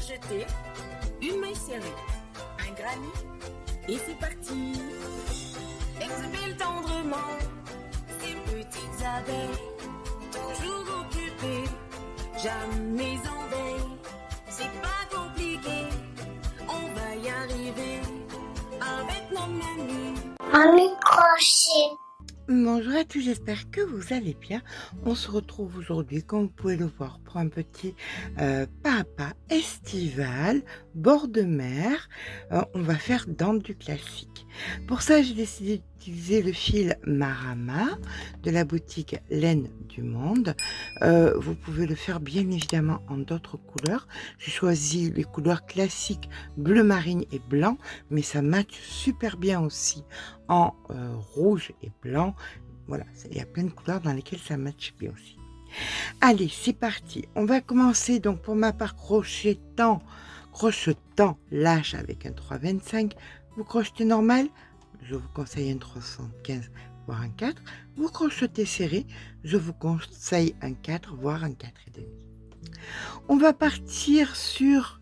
jeter une maille serrée, un granit, et c'est parti. Exhibile tendrement ces petites abeilles, toujours occupées, jamais en veille. C'est pas compliqué, on va y arriver avec nos mamies. Un microchip. Bonjour à tous, j'espère que vous allez bien. On se retrouve aujourd'hui, comme vous pouvez le voir, pour un petit pas à pas estival, bord de mer. On va faire dans du classique. Pour ça, j'ai décidé d'utiliser le fil Marama de la boutique Laine du Monde. Vous pouvez le faire bien évidemment en d'autres couleurs. J'ai choisi les couleurs classiques bleu marine et blanc, mais ça matche super bien aussi en rouge et blanc. Voilà, il y a plein de couleurs dans lesquelles ça matche bien aussi. Allez, c'est parti. On va commencer donc pour ma part crochetant lâche avec un 3,25. Vous crochetez normal, je vous conseille un 3,75 voire un 4. Vous crochetez serré, je vous conseille un 4 voire un 4,5. On va partir sur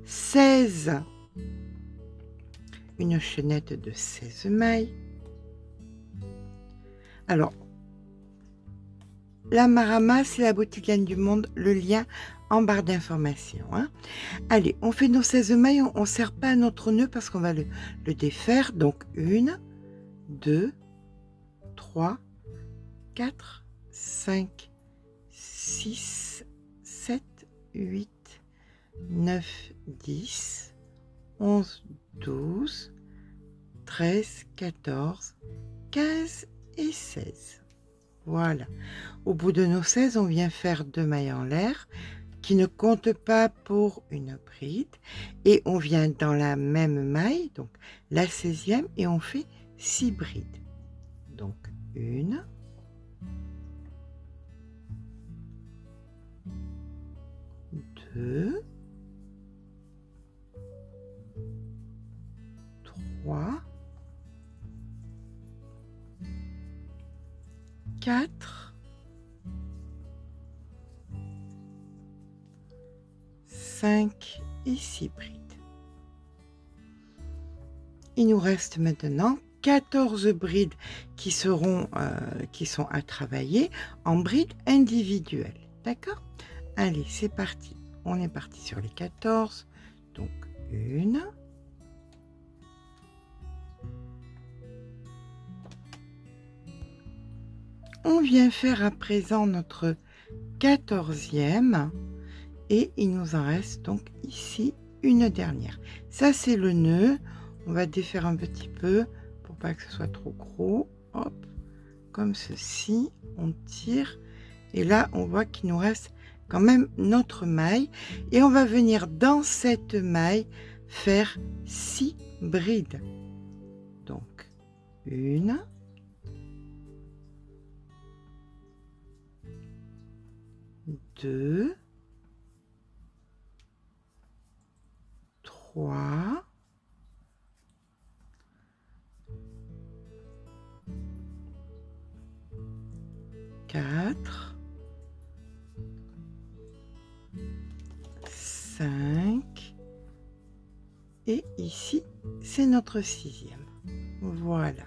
16, une chaînette de 16 mailles. Alors, la Marama, c'est la boutique Laine du Monde, le lien en barre d'information. Hein. Allez, on fait nos 16 mailles, on ne serre pas à notre nœud parce qu'on va le défaire. Donc, 1, 2, 3, 4, 5, 6, 7, 8, 9, 10, 11, 12, 13, 14, 15 et 16. Voilà. Au bout de nos 16, on vient faire 2 mailles en l'air qui ne comptent pas pour une bride. Et on vient dans la même maille, donc la 16e, et on fait 6 brides. Donc 1, 2, 3, 4, 5 et 6 brides. Il nous reste maintenant 14 brides qui sont à travailler en brides individuelles. D'accord? Allez, c'est parti. On est parti sur les 14. Donc 1, on vient faire à présent notre 14e et il nous en reste donc ici une dernière. Ça, c'est le nœud. On va défaire un petit peu pour pas que ce soit trop gros. Hop, comme ceci. On tire et là, on voit qu'il nous reste quand même notre maille et on va venir dans cette maille faire 6 brides. Donc 1, 2, 3, 4, 5 et ici c'est notre 6e. Voilà.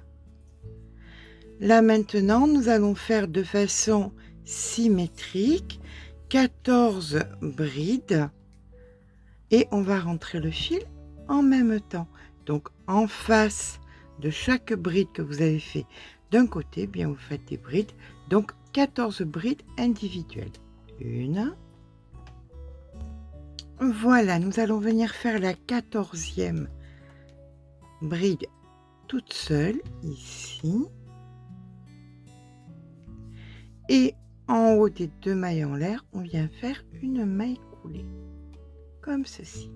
Là maintenant nous allons faire de façon symétrique 14 brides et on va rentrer le fil en même temps. Donc en face de chaque bride que vous avez fait d'un côté, bien vous faites des brides. Donc 14 brides individuelles. 1. Voilà, nous allons venir faire la 14e bride toute seule ici. Et en haut des 2 mailles en l'air, on vient faire une maille coulée, comme ceci.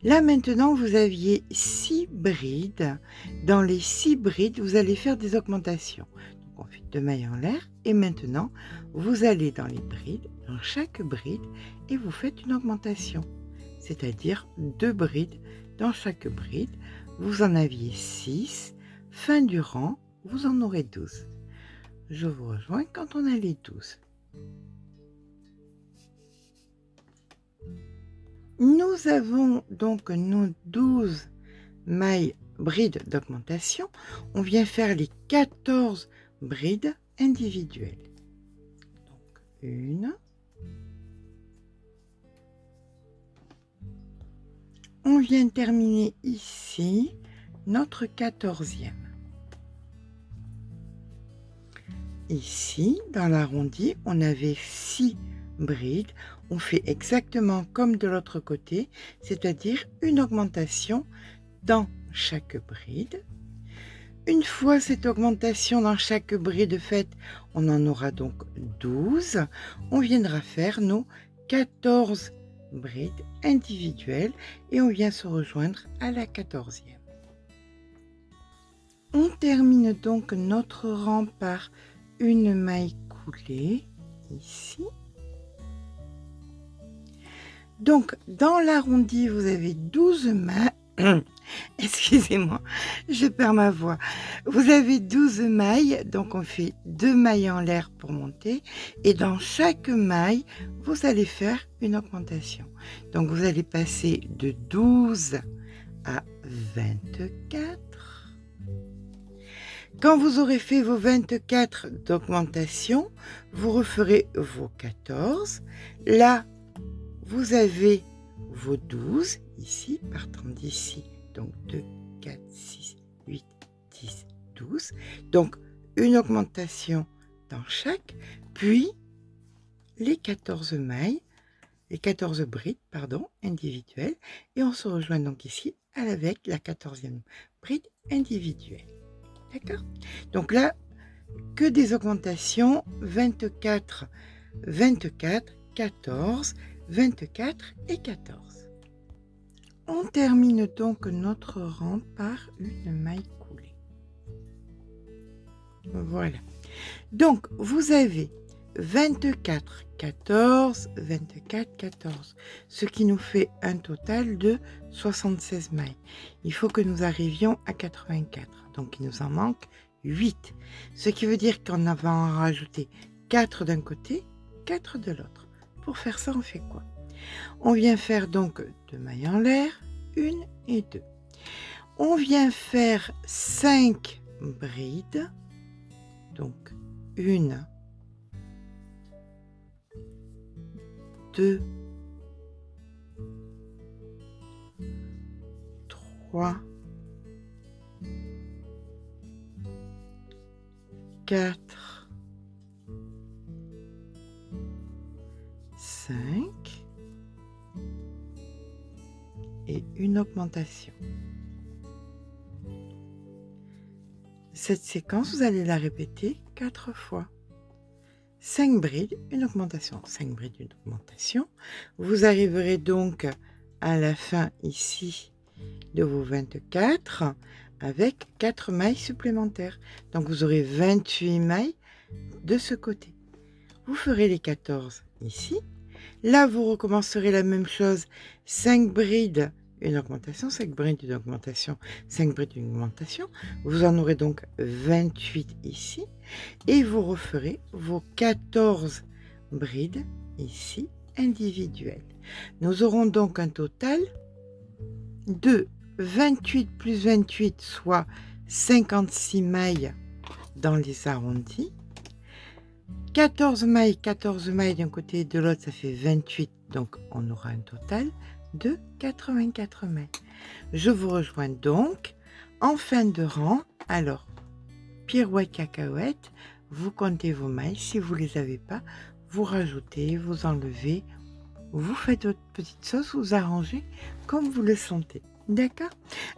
Là maintenant, vous aviez 6 brides. Dans les 6 brides, vous allez faire des augmentations. Donc on fait 2 mailles en l'air et maintenant, vous allez dans les brides, dans chaque bride, et vous faites une augmentation. C'est-à-dire 2 brides dans chaque bride. Vous en aviez 6. Fin du rang, vous en aurez 12. Je vous rejoins quand on a les 12. Nous avons donc nos 12 mailles brides d'augmentation. On vient faire les 14 brides individuelles. Donc, une. On vient terminer ici notre 14e. Ici, dans l'arrondi, on avait 6 brides. On fait exactement comme de l'autre côté, c'est-à-dire une augmentation dans chaque bride. Une fois cette augmentation dans chaque bride faite, on en aura donc 12. On viendra faire nos 14 brides individuelles et on vient se rejoindre à la 14e. On termine donc notre rang par une maille coulée ici. Donc dans l'arrondi, vous avez 12 mailles. Excusez-moi, je perds ma voix. Vous avez 12 mailles, donc on fait 2 mailles en l'air pour monter. Et dans chaque maille, vous allez faire une augmentation. Donc vous allez passer de 12 à 24. Quand vous aurez fait vos 24 d'augmentation, vous referez vos 14. Là, vous avez vos 12 ici, partant d'ici. Donc 2, 4, 6, 8, 10, 12. Donc une augmentation dans chaque, puis les 14 mailles, les 14 brides, pardon, individuelles. Et on se rejoint donc ici avec la 14e bride individuelle. D'accord? Donc là, que des augmentations, 24, 24, 14, 24 et 14. On termine donc notre rang par une maille coulée. Voilà. Donc, vous avez 24, 14, 24, 14, ce qui nous fait un total de 76 mailles. Il faut que nous arrivions à 84, donc il nous en manque 8, ce qui veut dire qu'on va en rajouter 4 d'un côté, 4 de l'autre. Pour faire ça, on fait quoi? On vient faire donc 2 mailles en l'air, 1 et 2. On vient faire 5 brides, donc 1, 2, 3, 4, 5 et une augmentation. Cette séquence, vous allez la répéter 4 fois. 5 brides, une augmentation, 5 brides, une augmentation. Vous arriverez donc à la fin ici de vos 24 avec 4 mailles supplémentaires. Donc vous aurez 28 mailles de ce côté. Vous ferez les 14 ici. Là, vous recommencerez la même chose. 5 brides, une augmentation, 5 brides, une augmentation, 5 brides, une augmentation. Vous en aurez donc 28 ici. Et vous referez vos 14 brides ici, individuelles. Nous aurons donc un total de 28 plus 28, soit 56 mailles dans les arrondis. 14 mailles d'un côté et de l'autre, ça fait 28, donc on aura un total de 84 mailles. Je vous rejoins donc en fin de rang. Alors, pirouette cacahuète, vous comptez vos mailles. Si vous ne les avez pas, vous rajoutez, vous enlevez, vous faites votre petite sauce, vous arrangez comme vous le sentez. D'accord?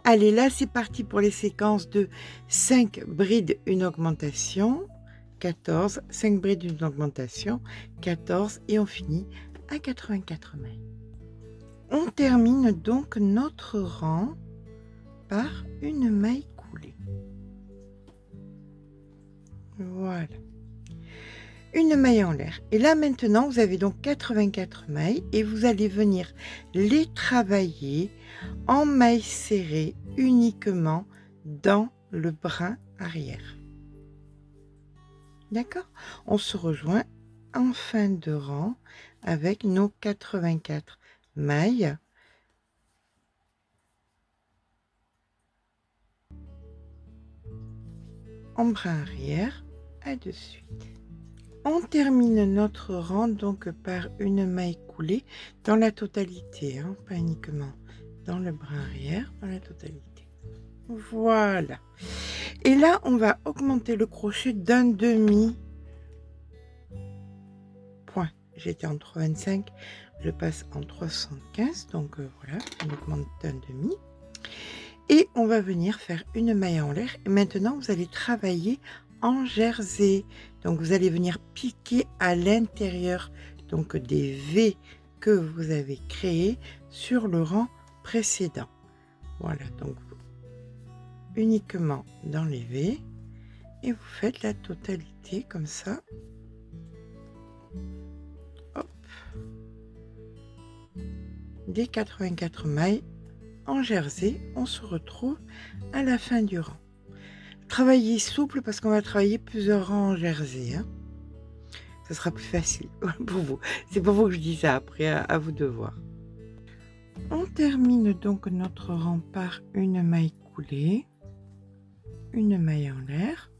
Allez, là, c'est parti pour les séquences de 5 brides, une augmentation, 14, 5 brides, une augmentation, 14, et on finit à 84 mailles. On termine donc notre rang par une maille coulée. Voilà. Une maille en l'air. Et là maintenant, vous avez donc 84 mailles et vous allez venir les travailler en mailles serrées uniquement dans le brin arrière. D'accord? On se rejoint en fin de rang avec nos 84 mailles en brin arrière. À de suite. On termine notre rang donc par une maille coulée dans la totalité, hein, pas uniquement dans le brin arrière, dans la totalité. Voilà. Et là, on va augmenter le crochet d'un demi point. J'étais en 3,25, je passe en 3,75, donc voilà, on augmente d'un demi. Et on va venir faire une maille en l'air. Et maintenant, vous allez travailler en jersey. Donc, vous allez venir piquer à l'intérieur donc des V que vous avez créés sur le rang précédent. Voilà, donc uniquement dans les V. Et vous faites la totalité comme ça. Hop. Des 84 mailles en jersey, on se retrouve à la fin du rang. Travaillez souple parce qu'on va travailler plusieurs rangs en jersey. Hein. Ce sera plus facile pour vous. C'est pour vous que je dis ça, après à vous de voir. On termine donc notre rang par une maille coulée, une maille en l'air,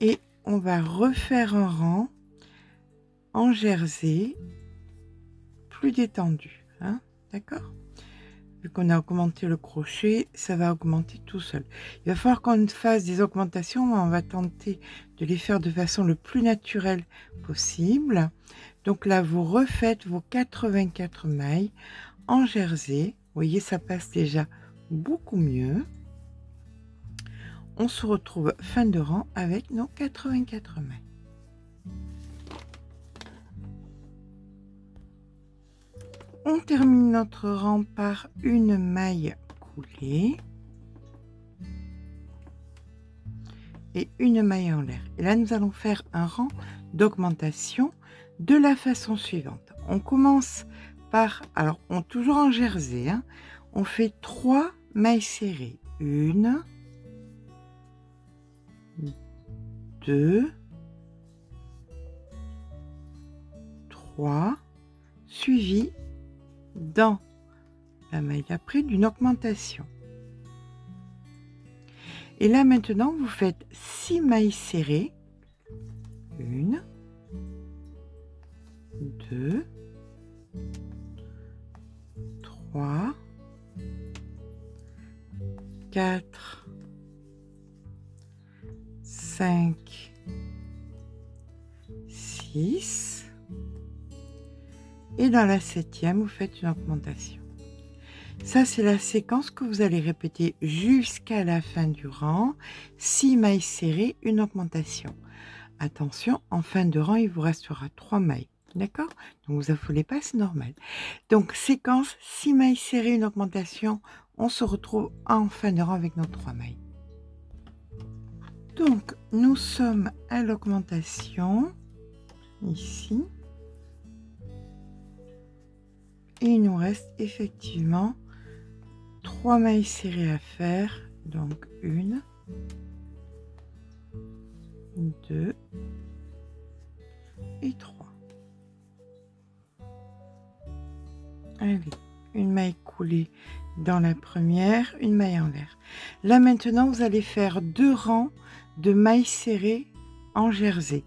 et on va refaire un rang en jersey plus détendu. Hein, d'accord ? Vu qu'on a augmenté le crochet, ça va augmenter tout seul. Il va falloir qu'on fasse des augmentations, mais on va tenter de les faire de façon le plus naturelle possible. Donc là, vous refaites vos 84 mailles en jersey. Vous voyez, ça passe déjà beaucoup mieux. On se retrouve fin de rang avec nos 84 mailles. On termine notre rang par une maille coulée et une maille en l'air. Et là, nous allons faire un rang d'augmentation de la façon suivante. On commence par, alors, toujours en jersey, hein, on fait 3 mailles serrées. 1, 2, 3, suivi dans la maille d'après d'une augmentation. Et là maintenant vous faites 6 mailles serrées. 1, 2, 3, 4, 5, 6. Et dans la 7e, vous faites une augmentation. Ça, c'est la séquence que vous allez répéter jusqu'à la fin du rang. 6 mailles serrées, une augmentation. Attention, en fin de rang, il vous restera 3 mailles. D'accord? Donc, vous affolez pas, c'est normal. Donc, séquence, 6 mailles serrées, une augmentation. On se retrouve en fin de rang avec nos 3 mailles. Donc, nous sommes à l'augmentation. Ici. Et il nous reste effectivement 3 mailles serrées à faire. Donc 1, 2 et 3. Allez, une maille coulée dans la première, une maille en l'air. Là maintenant, vous allez faire 2 rangs de mailles serrées en jersey.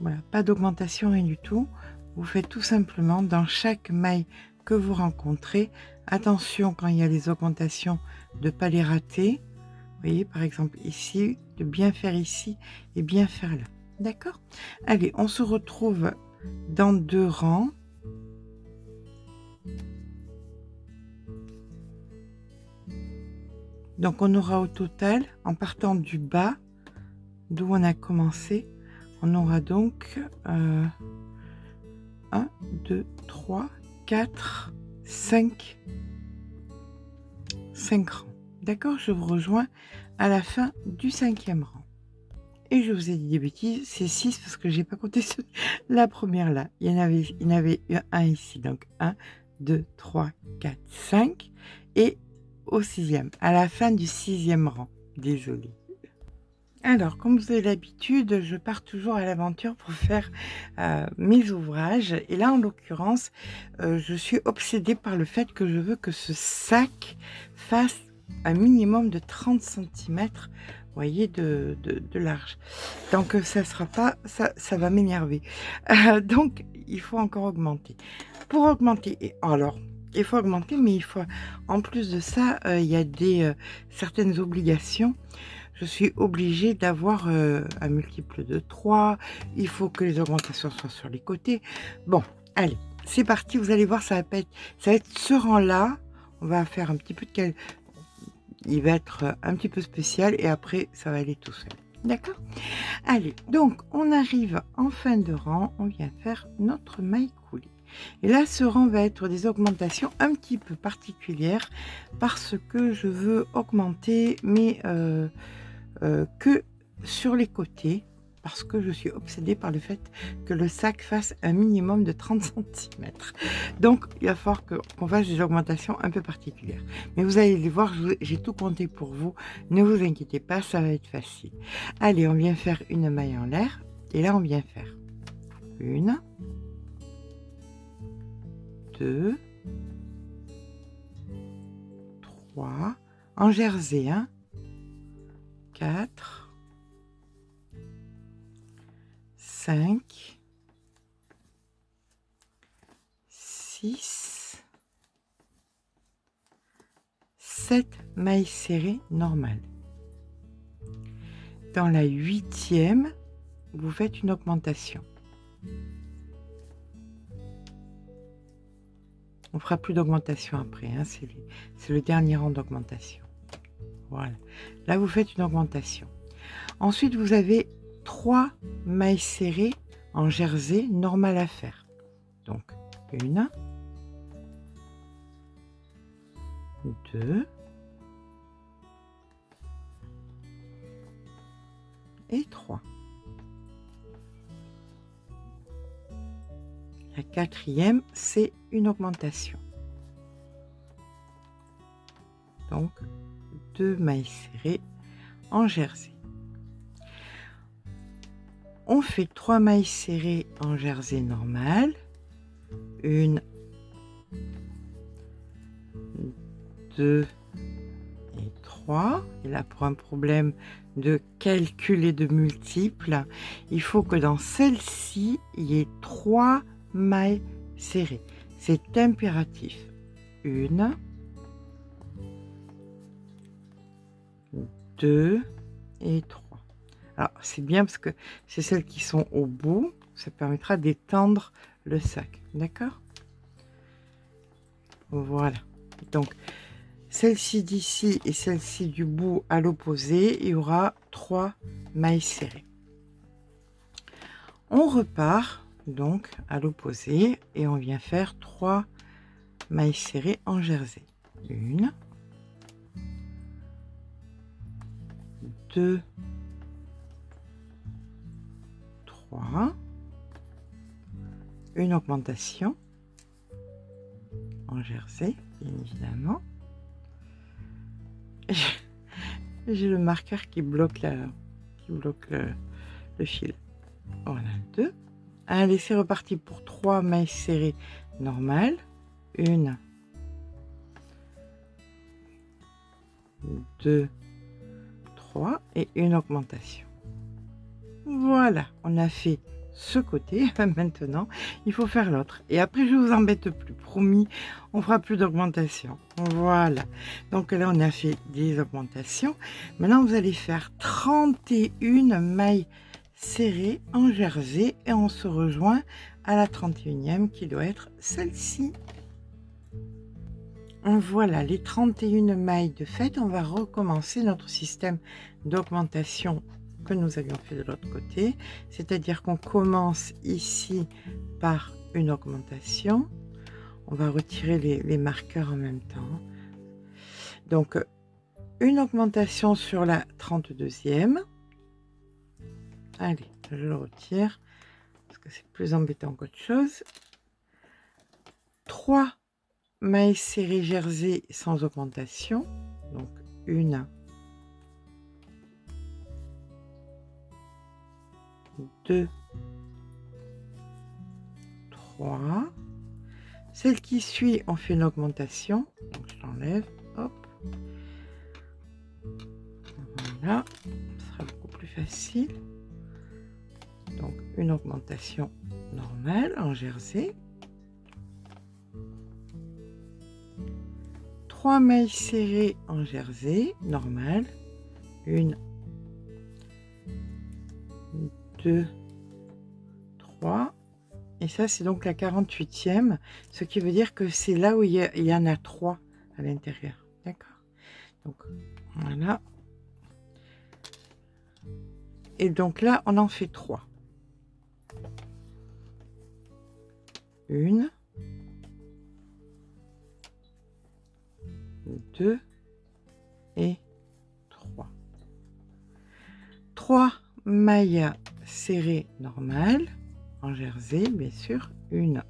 Voilà, pas d'augmentation, rien du tout. Vous faites tout simplement dans chaque maille que vous rencontrez. Attention quand il y a les augmentations de ne pas les rater. Vous voyez, par exemple ici, de bien faire ici et bien faire là. D'accord? Allez, on se retrouve dans 2 rangs. Donc on aura au total, en partant du bas, d'où on a commencé, on aura donc 1, 2, 3, 4, 5 rangs. D'accord? Je vous rejoins à la fin du 5e rang. Et je vous ai dit des bêtises, c'est 6 parce que j'ai pas compté la première là. Il y en avait un ici. Donc 1, 2, 3, 4, 5. Et au 6e, à la fin du 6e rang. Désolée. Alors, comme vous avez l'habitude, je pars toujours à l'aventure pour faire mes ouvrages. Et là, en l'occurrence, je suis obsédée par le fait que je veux que ce sac fasse un minimum de 30 cm voyez, de large. Donc ça sera pas ça va m'énerver. Donc il faut encore augmenter. Pour augmenter alors, il faut augmenter, mais il faut en plus de ça, il y a certaines obligations. Je suis obligée d'avoir, un multiple de 3. Il faut que les augmentations soient sur les côtés. Bon, allez, c'est parti, vous allez voir, ça va être ce rang-là. On va faire un petit peu de il va être un petit peu spécial et après ça va aller tout seul. D'accord? Allez, donc on arrive en fin de rang, on vient faire notre maille coulée. Et là, ce rang va être des augmentations un petit peu particulières parce que je veux augmenter, mais que sur les côtés, parce que je suis obsédée par le fait que le sac fasse un minimum de 30 centimètres. Donc, il va falloir qu'on fasse des augmentations un peu particulières. Mais vous allez les voir, j'ai tout compté pour vous. Ne vous inquiétez pas, ça va être facile. Allez, on vient faire une maille en l'air. Et là, on vient faire une, 2, 3, en jersey, 4, 5, 6, 7 mailles serrées normales. Dans la 8e, vous faites une augmentation. On fera plus d'augmentation après, c'est le dernier rang d'augmentation. Voilà. Là, vous faites une augmentation. Ensuite, vous avez 3 mailles serrées en jersey normal à faire. Donc, 1, 2 et 3. La 4e, c'est une augmentation. Donc, 2 mailles serrées en jersey. On fait 3 mailles serrées en jersey normal. 1, 2 et 3. Et là, pour un problème de calcul et de multiples, il faut que dans celle-ci, il y ait 3 mailles serrées. C'est impératif. 1, 2 et 3. Alors, c'est bien parce que c'est celles qui sont au bout. Ça permettra d'étendre le sac. D'accord? Voilà. Donc, celle-ci d'ici et celle-ci du bout à l'opposé, il y aura 3 mailles serrées. On repart donc à l'opposé et on vient faire 3 mailles serrées en jersey. 1, 2, 3, une augmentation en jersey, bien évidemment. J'ai le marqueur qui bloque le fil. Voilà, 2. Allez, c'est reparti pour 3 mailles serrées normales. 1, 2, 3 et une augmentation. Voilà, on a fait ce côté. Maintenant, il faut faire l'autre. Et après, je vous embête plus. Promis, on fera plus d'augmentation. Voilà. Donc là, on a fait des augmentations. Maintenant, vous allez faire 31 mailles serrées en jersey et on se rejoint à la 31e qui doit être celle-ci. Voilà les 31 mailles de fait. On va recommencer notre système d'augmentation que nous avions fait de l'autre côté, c'est-à-dire qu'on commence ici par une augmentation. On va retirer les marqueurs en même temps. Donc une augmentation sur la 32e. Allez, je le retire parce que c'est plus embêtant qu'autre chose. 3 mailles serrées jersey sans augmentation, donc 1, 2, 3. Celle qui suit, on fait une augmentation, donc je l'enlève, hop. Voilà, ce sera beaucoup plus facile. Donc une augmentation normale en jersey. 3 mailles serrées en jersey normal. 1, 2, 3. Et ça, c'est donc la 48e, ce qui veut dire que c'est là où il y en a 3 à l'intérieur. D'accord? Donc, voilà. Et donc là, on en fait 3. 1, 2 et 3. 3 mailles serrées normales en jersey, bien sûr. 1,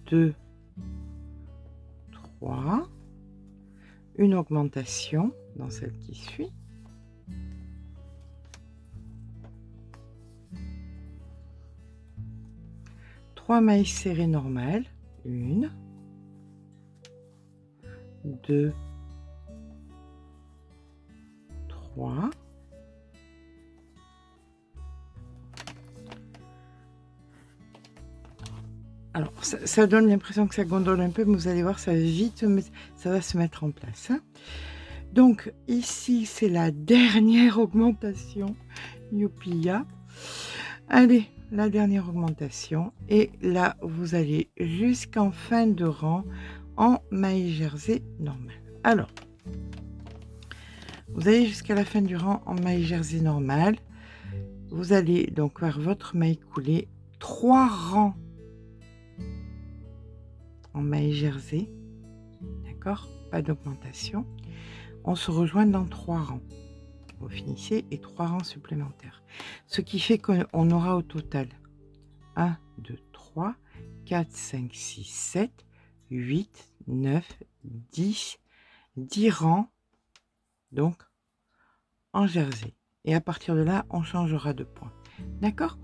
2, 3. Une augmentation dans celle qui suit. Trois mailles serrées normales. 1, 2, 3. Alors, ça donne l'impression que ça gondole un peu, mais vous allez voir, ça va se mettre en place. Hein. Donc, ici, c'est la dernière augmentation. Youpia. Allez, la dernière augmentation. Et là, vous allez jusqu'en fin de rang en maille jersey normale. Alors, vous allez jusqu'à la fin du rang en maille jersey normale. Vous allez donc faire votre maille coulée. 3 rangs en maille jersey, d'accord, pas d'augmentation. On se rejoint dans 3 rangs. Vous finissez et 3 rangs supplémentaires. Ce qui fait qu'on aura au total 1, 2, 3, 4, 5, 6, 7, 8, 9, 10 rangs, donc en jersey. Et à partir de là, on changera de point. D'accord?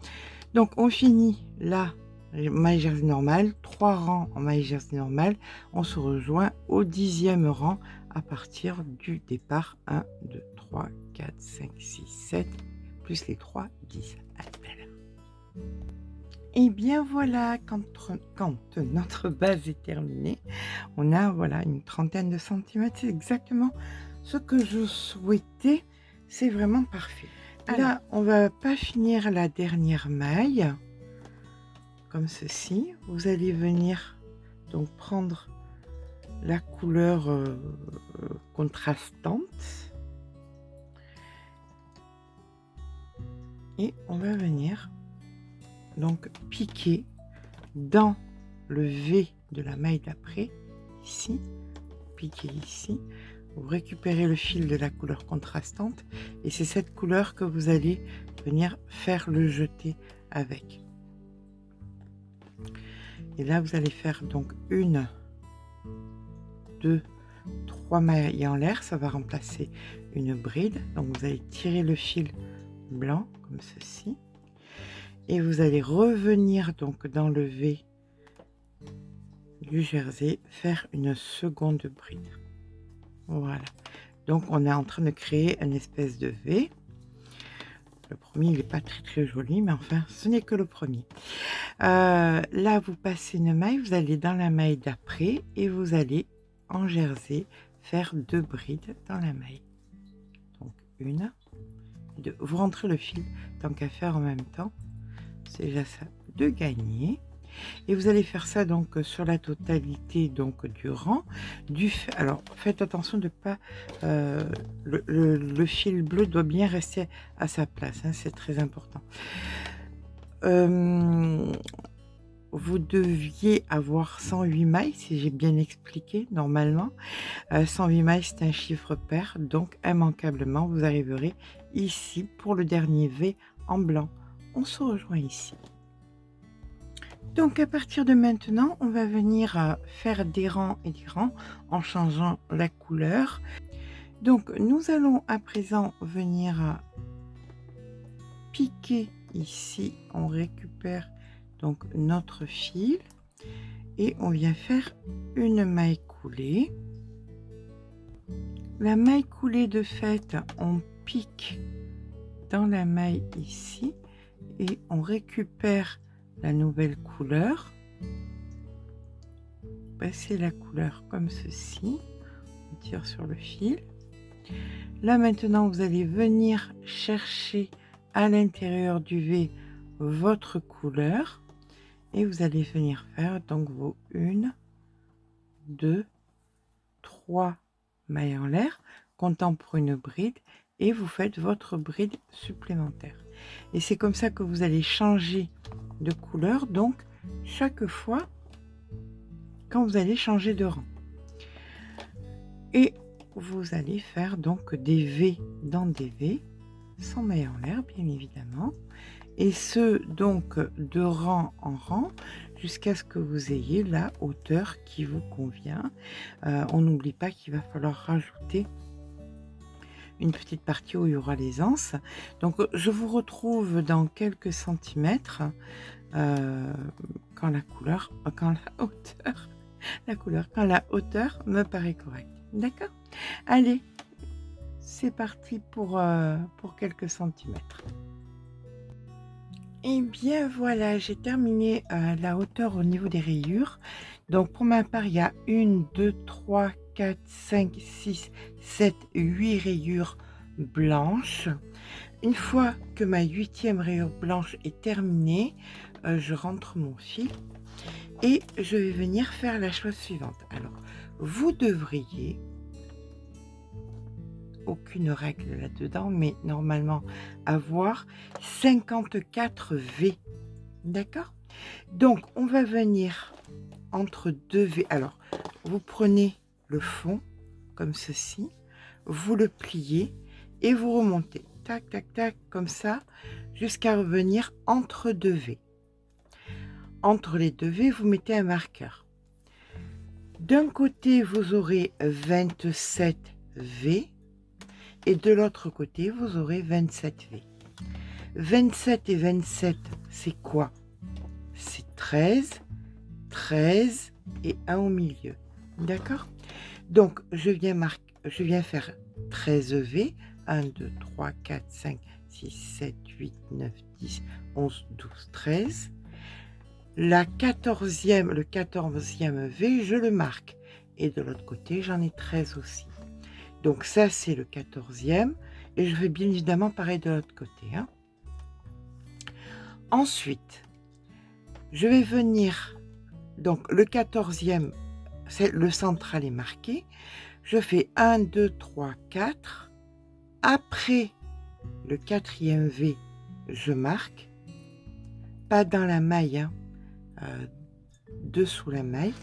Donc, on finit là. Maille jersey normale, 3 rangs en maille jersey normale, on se rejoint au 10e rang à partir du départ. 1, 2, 3, 4, 5, 6, 7, plus les 3, 10. À tout à l'heure. Et bien voilà, quand notre base est terminée, on a voilà une trentaine de centimètres, c'est exactement ce que je souhaitais, c'est vraiment parfait. Là, on va pas finir la dernière maille. Comme ceci, vous allez venir donc prendre la couleur contrastante et on va venir donc piquer dans le V de la maille d'après, ici, piquer ici, vous récupérez le fil de la couleur contrastante et c'est cette couleur que vous allez venir faire le jeté avec. Et là, vous allez faire donc 1, 2, 3 mailles en l'air. Ça va remplacer une bride. Donc, vous allez tirer le fil blanc, comme ceci. Et vous allez revenir donc dans le V du jersey, faire une seconde bride. Voilà. Donc, on est en train de créer une espèce de V. Le premier, il n'est pas très joli, mais enfin, ce n'est que le premier. Là, vous passez une maille, vous allez dans la maille d'après et vous allez en jersey faire 2 brides dans la maille. Donc, 1, 2. Vous rentrez le fil tant qu'à faire en même temps. C'est déjà ça de gagner. Et vous allez faire ça donc sur la totalité donc du rang. Alors faites attention de pas le fil bleu doit bien rester à sa place, hein, c'est très important. Vous deviez avoir 108 mailles si j'ai bien expliqué normalement. 108 mailles c'est un chiffre pair, donc immanquablement vous arriverez ici pour le dernier V en blanc. On se rejoint ici. Donc à partir de maintenant, on va venir faire des rangs et des rangs en changeant la couleur. Donc nous allons à présent venir piquer ici, on récupère donc notre fil et on vient faire une maille coulée La maille coulée de fait, on pique dans la maille ici et on récupère la nouvelle couleur. Passer la couleur comme ceci, on tire sur le fil. Là maintenant vous allez venir chercher à l'intérieur du V votre couleur et vous allez venir faire donc vos 1, 2, 3 mailles en l'air, comptant pour une bride, et vous faites votre bride supplémentaire. Et c'est comme ça que vous allez changer de couleur, donc chaque fois quand vous allez changer de rang. Et vous allez faire donc des V dans des V, sans mailles en l'air bien évidemment, et ce donc de rang en rang jusqu'à ce que vous ayez la hauteur qui vous convient. On n'oublie pas qu'il va falloir rajouter une petite partie où il y aura les anses. Donc je vous retrouve dans quelques centimètres quand la hauteur me paraît correcte. D'accord? Allez, c'est parti pour quelques centimètres. Et bien voilà, j'ai terminé la hauteur au niveau des rayures. Donc pour ma part, il y a 1, 2, 3, 4, 5, 6, 7, 8 rayures blanches. Une fois que ma 8e rayure blanche est terminée, je rentre mon fil et je vais venir faire la chose suivante. Alors, vous devriez, aucune règle là-dedans, mais normalement avoir 54 V. D'accord? Donc, on va venir entre deux V. Alors, vous prenez le fond, comme ceci, vous le pliez et vous remontez. Tac, tac, tac, comme ça, jusqu'à revenir entre deux V. Entre les deux V, vous mettez un marqueur. D'un côté, vous aurez 27 V. Et de l'autre côté, vous aurez 27 V. 27 et 27, c'est quoi? C'est 13, 13 et 1 au milieu. D'accord? Donc, je viens faire 13 V. 1, 2, 3, 4, 5, 6, 7, 8, 9, 10, 11, 12, 13. Le 14e V, je le marque. Et de l'autre côté, j'en ai 13 aussi. Donc ça, c'est le 14e. Et je fais bien évidemment pareil de l'autre côté. Hein. Ensuite, je vais venir... Donc le 14e, le central est marqué. Je fais 1, 2, 3, 4. Après le 4e V, je marque. Pas dans la maille, hein, dessous la maille.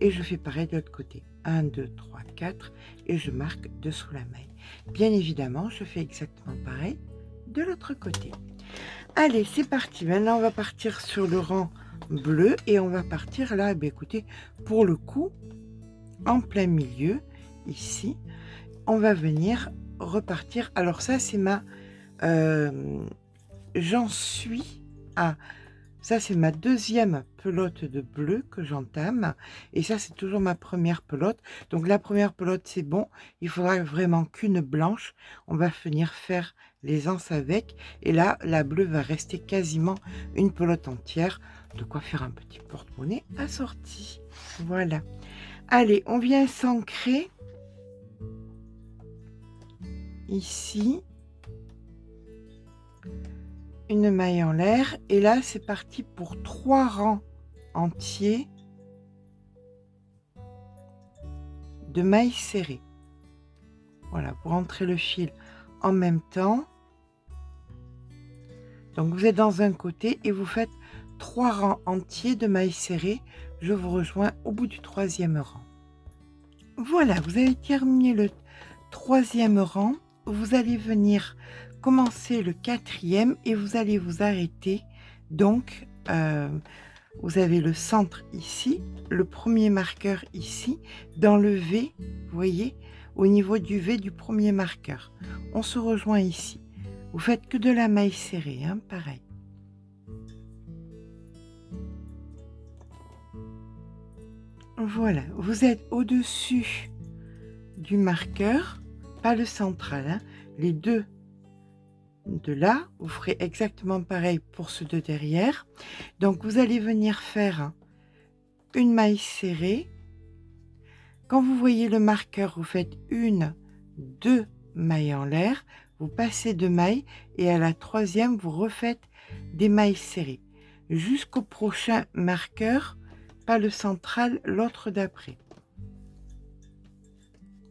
Et je fais pareil de l'autre côté. 1, 2, 3, 4 et je marque dessous la maille. Bien évidemment, je fais exactement pareil de l'autre côté. Allez, c'est parti. Maintenant, on va partir sur le rang bleu et on va partir là, ben, écoutez, pour le coup, en plein milieu, ici, on va venir repartir. Alors ça, c'est ma... j'en suis à... Ça, c'est ma deuxième pelote de bleu que j'entame. Et ça, c'est toujours ma première pelote. Donc, la première pelote, c'est bon. Il faudra vraiment qu'une blanche. On va venir faire les anses avec. Et là, la bleue va rester quasiment une pelote entière. De quoi faire un petit porte-monnaie assorti. Voilà. Allez, on vient s'ancrer ici. Une maille en l'air et là c'est parti pour 3 rangs entiers de mailles serrées. Voilà, vous rentrez le fil en même temps. Donc vous êtes dans un côté et vous faites 3 rangs entiers de mailles serrées. Je vous rejoins au bout du 3e rang. Voilà, vous avez terminé le 3e rang. Vous allez venir commencer le 4e et vous allez vous arrêter. Donc, vous avez le centre ici, le premier marqueur ici, dans le V, vous voyez, au niveau du V du premier marqueur. On se rejoint ici. Vous faites que de la maille serrée, hein, pareil. Voilà, vous êtes au-dessus du marqueur. pas le central, hein. Les deux de là, vous ferez exactement pareil pour ceux de derrière. Donc vous allez venir faire une maille serrée. Quand vous voyez le marqueur, vous faites une, deux mailles en l'air, vous passez 2 mailles et à la troisième, vous refaites des mailles serrées jusqu'au prochain marqueur, pas le central, l'autre d'après.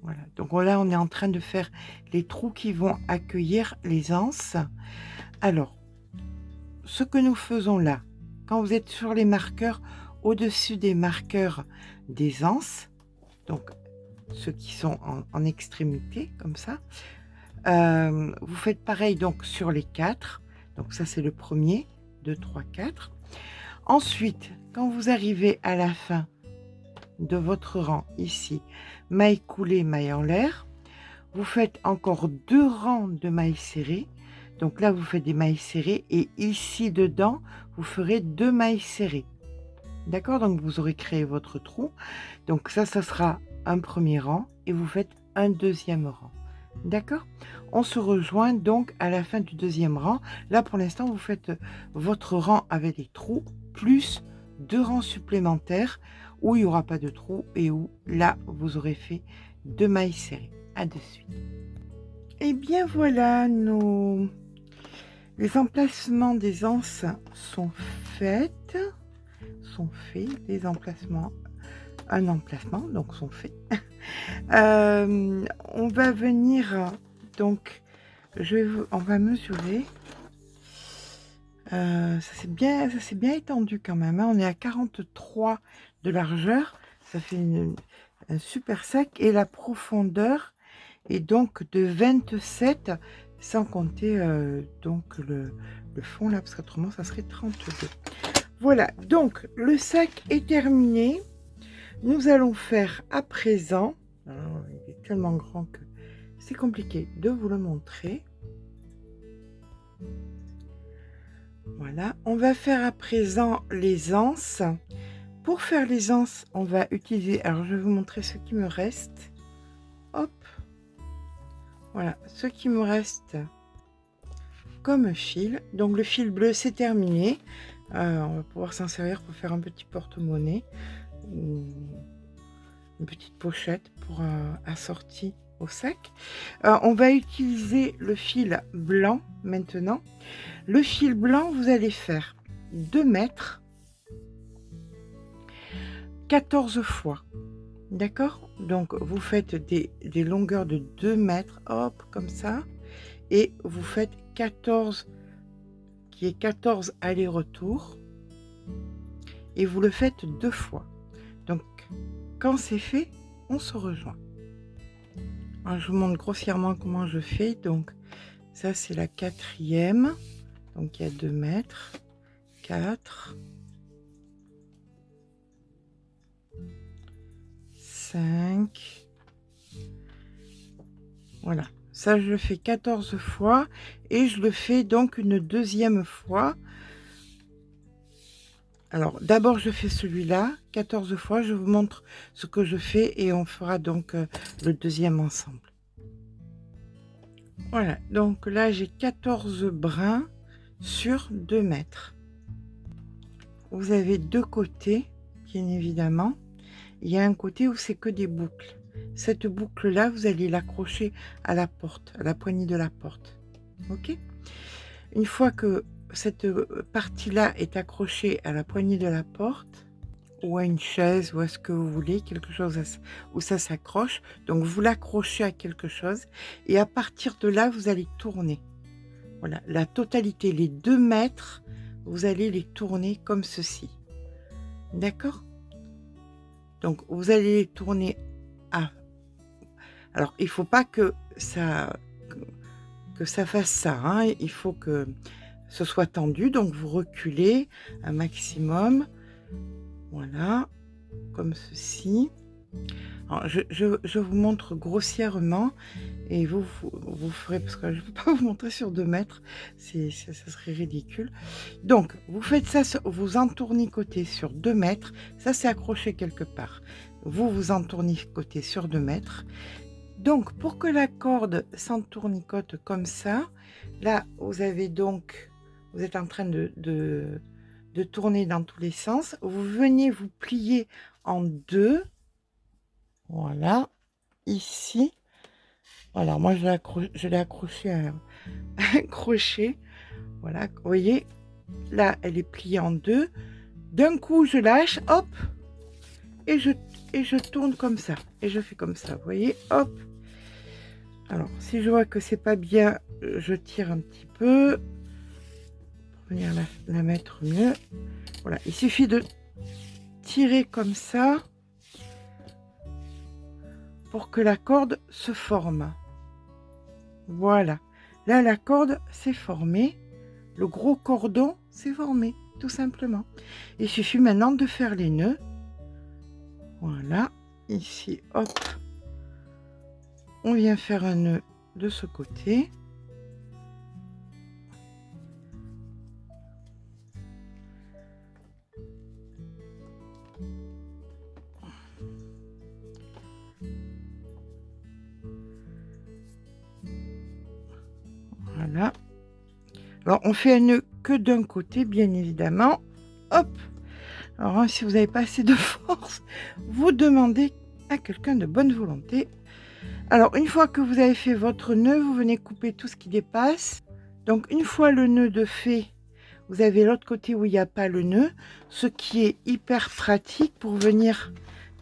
Voilà, donc là, on est en train de faire les trous qui vont accueillir les anses. Alors, ce que nous faisons là, quand vous êtes sur les marqueurs, au-dessus des marqueurs des anses, donc ceux qui sont en extrémité, comme ça, vous faites pareil donc sur les 4. Donc ça, c'est le premier, 2, 3, 4. Ensuite, quand vous arrivez à la fin de votre rang, ici, maille coulée, maille en l'air, vous faites encore 2 rangs de mailles serrées. Donc là, vous faites des mailles serrées et ici dedans, vous ferez 2 mailles serrées. D'accord? Donc vous aurez créé votre trou. Donc ça sera un premier rang et vous faites un deuxième rang. D'accord? On se rejoint donc à la fin du deuxième rang. Là, pour l'instant, vous faites votre rang avec des trous plus 2 rangs supplémentaires où il n'y aura pas de trou et où là, vous aurez fait 2 mailles serrées. À de suite. Et bien voilà, les emplacements des anses sont faits. Les emplacements, un emplacement, donc sont faits. On va venir, donc, on va mesurer. Ça s'est bien étendu quand même, hein. On est à 43 de largeur. Ça fait un super sac. Et la profondeur est donc de 27, sans compter donc le fond là, parce qu'autrement, ça serait 32. Voilà, donc le sac est terminé. Nous allons faire à présent, il est tellement grand que c'est compliqué de vous le montrer. Voilà, on va faire à présent les anses. Pour faire les anses, on va utiliser, alors je vais vous montrer ce qui me reste. Hop, voilà, ce qui me reste comme fil. Donc le fil bleu, c'est terminé. On va pouvoir s'en servir pour faire un petit porte-monnaie ou une petite pochette pour assortie au sac. On va utiliser le fil blanc maintenant. Le fil blanc, vous allez faire 2 mètres 14 fois. D'accord? Donc vous faites des longueurs de 2 mètres, hop, comme ça, et vous faites 14 qui est 14 allers-retours et vous le faites 2 fois. Donc quand c'est fait, on se rejoint. Alors, je vous montre grossièrement comment je fais. Donc ça, c'est la 4e, donc il y a 2 mètres, 4, 5, voilà. Ça, je le fais 14 fois et je le fais donc une deuxième fois. Alors, d'abord, je fais celui-là 14 fois. Je vous montre ce que je fais et on fera donc le deuxième ensemble. Voilà, donc là, j'ai 14 brins sur 2 mètres. Vous avez 2 côtés, bien évidemment. Il y a un côté où c'est que des boucles. Cette boucle-là, vous allez l'accrocher à la porte, à la poignée de la porte. Ok? Une fois que cette partie-là est accrochée à la poignée de la porte, ou à une chaise, ou à ce que vous voulez, quelque chose où ça s'accroche, donc vous l'accrochez à quelque chose, et à partir de là, vous allez tourner. Voilà, la totalité, les 2 mètres, vous allez les tourner comme ceci. D'accord? Donc, vous allez les tourner à... Alors, il ne faut pas que ça fasse ça, hein. Il faut que ce soit tendu. Donc, vous reculez un maximum. Voilà, comme ceci. Alors, je vous montre grossièrement et vous ferez, parce que je ne peux pas vous montrer sur 2 mètres, ça serait ridicule. Donc, vous faites ça, vous entournicotez sur 2 mètres, ça c'est accroché quelque part. Vous entournicotez sur 2 mètres. Donc, pour que la corde s'entournicote comme ça, là, vous avez donc, vous êtes en train de tourner dans tous les sens. Vous venez vous plier en deux. Voilà, ici. Voilà, moi, je l'ai accroché à un crochet. Voilà, vous voyez, là, elle est pliée en deux. D'un coup, je lâche, hop, et je tourne comme ça. Et je fais comme ça, vous voyez, hop. Alors, si je vois que c'est pas bien, je tire un petit peu pour venir la mettre mieux. Voilà, il suffit de tirer comme ça pour que la corde se forme. Voilà, là la corde s'est formée, le gros cordon s'est formé, tout simplement. Il suffit maintenant de faire les nœuds. Voilà, ici, hop, on vient faire un nœud de ce côté. Voilà. Alors, on fait un nœud que d'un côté, bien évidemment. Hop. Alors, hein, si vous n'avez pas assez de force, vous demandez à quelqu'un de bonne volonté. Alors, une fois que vous avez fait votre nœud, vous venez couper tout ce qui dépasse. Donc, une fois le nœud de fait, vous avez l'autre côté où il n'y a pas le nœud, ce qui est hyper pratique pour venir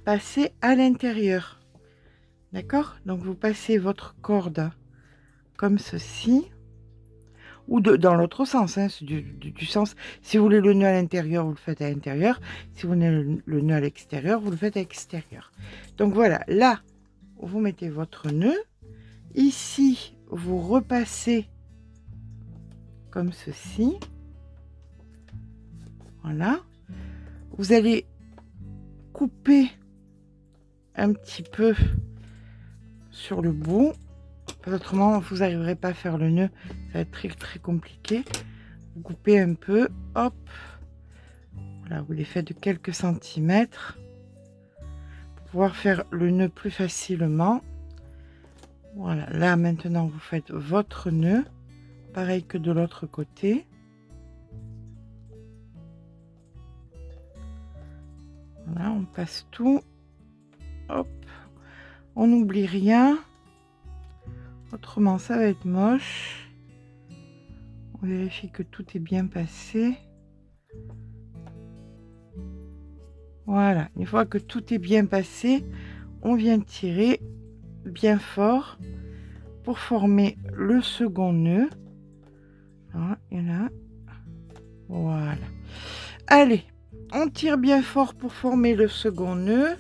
passer à l'intérieur. D'accord? Donc, vous passez votre corde comme ceci. Ou dans l'autre sens, hein, du sens, si vous voulez le nœud à l'intérieur, vous le faites à l'intérieur. Si vous voulez le nœud à l'extérieur, vous le faites à l'extérieur. Donc voilà, là, vous mettez votre nœud. Ici, vous repassez comme ceci. Voilà. Vous allez couper un petit peu sur le bout. Autrement, vous n'arriverez pas à faire le nœud. Ça va être très, très compliqué. Vous coupez un peu. Hop. Voilà, vous les faites de quelques centimètres. Pour pouvoir faire le nœud plus facilement. Voilà, là maintenant, vous faites votre nœud. Pareil que de l'autre côté. Voilà, on passe tout. Hop. On n'oublie rien. Autrement, ça va être moche. On vérifie que tout est bien passé. Voilà. Une fois que tout est bien passé, on vient tirer bien fort pour former le second nœud. Là, et là. Voilà. Allez, on tire bien fort pour former le second nœud.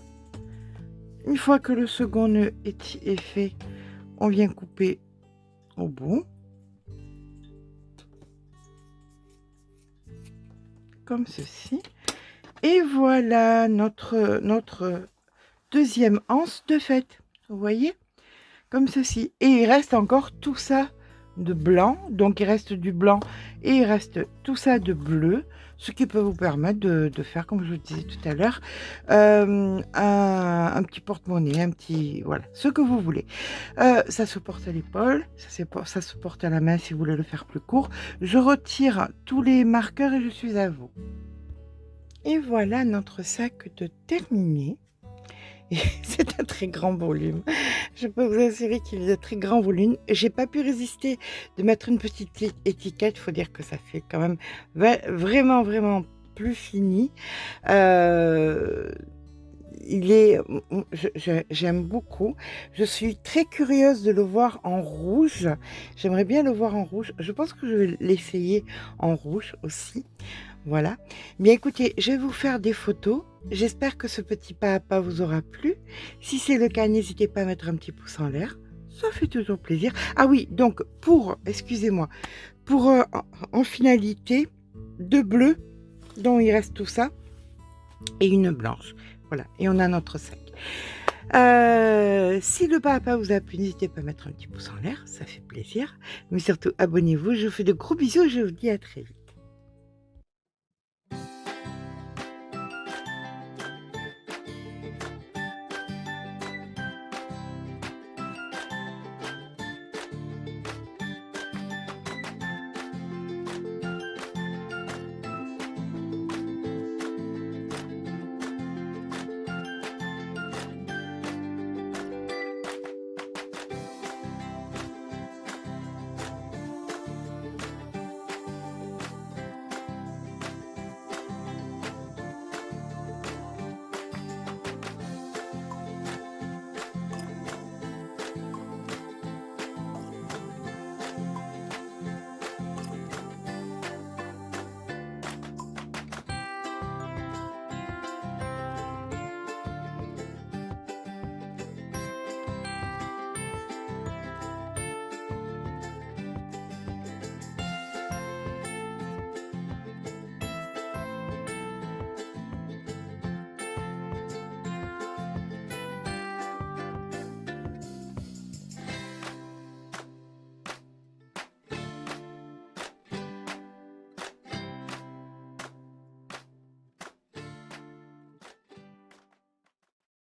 Une fois que le second nœud est fait, on vient couper au bout. Comme ceci. Et voilà notre deuxième anse de faite. Vous voyez? Comme ceci. Et il reste encore tout ça de blanc. Donc il reste du blanc et il reste tout ça de bleu. Ce qui peut vous permettre de faire, comme je vous disais tout à l'heure, un petit porte-monnaie, un petit... Voilà, ce que vous voulez. Ça se porte à l'épaule, ça se porte à la main si vous voulez le faire plus court. Je retire tous les marqueurs et je suis à vous. Et voilà notre sac de terminé. C'est un très grand volume. Je peux vous assurer qu'il est de très grand volume. J'ai pas pu résister de mettre une petite étiquette. Il faut dire que ça fait quand même vraiment, vraiment plus fini. J'aime beaucoup. Je suis très curieuse de le voir en rouge. J'aimerais bien le voir en rouge. Je pense que je vais l'essayer en rouge aussi. Voilà. Bien écoutez, je vais vous faire des photos. J'espère que ce petit pas à pas vous aura plu. Si c'est le cas, n'hésitez pas à mettre un petit pouce en l'air. Ça fait toujours plaisir. Ah oui, donc excusez-moi, pour en finalité, 2 bleus, dont il reste tout ça, et une blanche. Voilà, et on a notre sac. Si le pas à pas vous a plu, n'hésitez pas à mettre un petit pouce en l'air, ça fait plaisir. Mais surtout, abonnez-vous. Je vous fais de gros bisous et je vous dis à très vite.